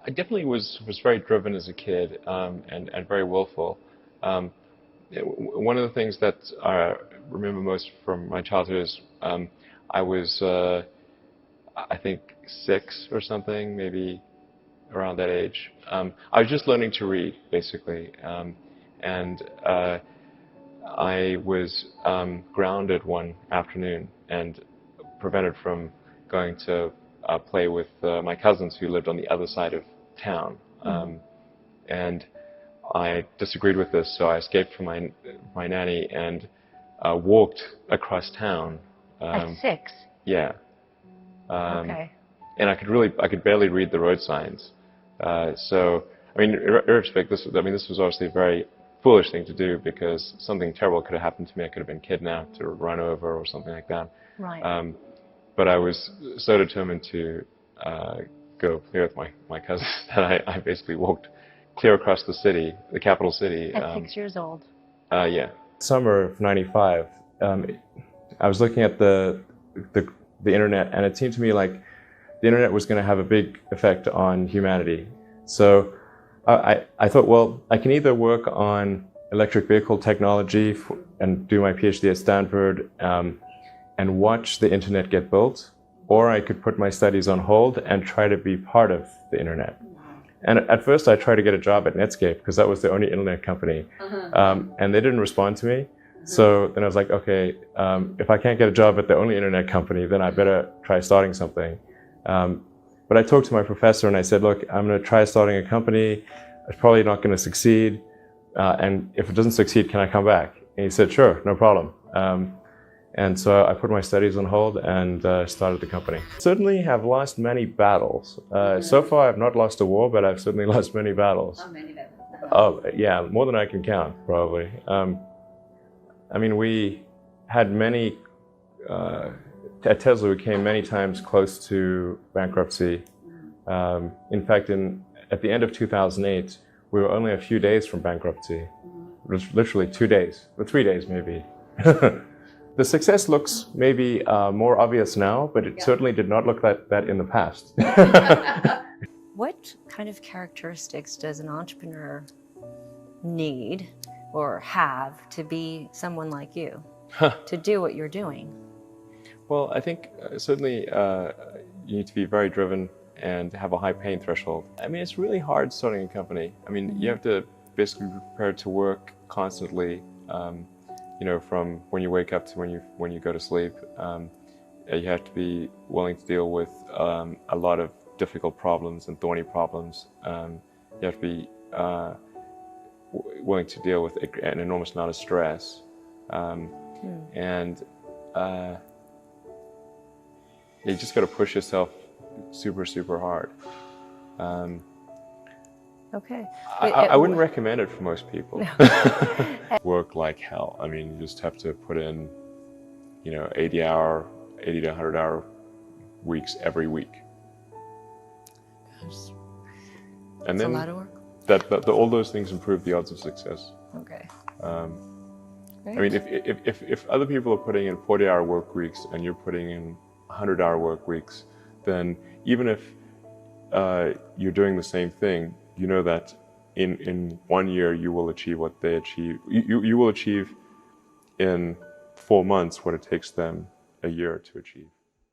I definitely was very driven as a kid, and very willful. Um, One of the things that I remember most from my childhood is I was I think 6 or something, maybe around that age. I was just learning to read, basically, and I was grounded one afternoon and prevented from going to play with my cousins who lived on the other side of town. And I disagreed with this, so I escaped from my nanny and walked across town. At 6? Yeah. Okay. And I could barely read the road signs. So, I mean, in retrospect, this was obviously a very foolish thing to do because something terrible could have happened to me. I could have been kidnapped or run over or something like that. Right. But I was so determined to go play with my cousins that I basically walked clear across the city, the capital city. At 6 years old? Yeah. Summer of '95, I was looking at the internet, and it seemed to me like the internet was going to have a big effect on humanity. So I thought, well, I can either work on electric vehicle technology and do my PhD at Stanford and watch the internet get built, or I could put my studies on hold and try to be part of the internet. And at first I tried to get a job at Netscape because that was the only internet company. And they didn't respond to me. So then I was like, okay, if I can't get a job at the only internet company, then I better try starting something. But I talked to my professor and I said, look, I'm going to try starting a company. It's probably not going to succeed. And if it doesn't succeed, can I come back? And he said, sure, no problem. And so I put my studies on hold and started the company. Certainly have lost many battles. So far I've not lost a war, but I've certainly lost many battles. How many battles? Oh, yeah, more than I can count, probably. I mean, we had many, at Tesla we came many times close to bankruptcy. In fact, at the end of 2008, we were only a few days from bankruptcy. Literally 2 days, or 3 days maybe. The success looks maybe more obvious now, but it certainly did not look like that in the past. What kind of characteristics does an entrepreneur need or have to be someone like you, to do what you're doing? Well, I think certainly you need to be very driven and have a high pain threshold. I mean, it's really hard starting a company. I mean, you have to basically be prepared to work constantly. You know, from when you wake up to when you go to sleep. You have to be willing to deal with a lot of difficult problems and thorny problems. You have to be willing to deal with an enormous amount of stress, and you just got to push yourself super hard. Okay. I wouldn't recommend it for most people. No. Work like hell. I mean, you just have to put in, you know, 80 to 100 hour weeks every week. Gosh. And That's then a lot of work. all those things improve the odds of success. Okay. I mean, if other people are putting in 40-hour work weeks and you're putting in 100-hour work weeks, then even if you're doing the same thing, you know that in 1 year you will achieve what they achieve. You will achieve in 4 months what it takes them a year to achieve.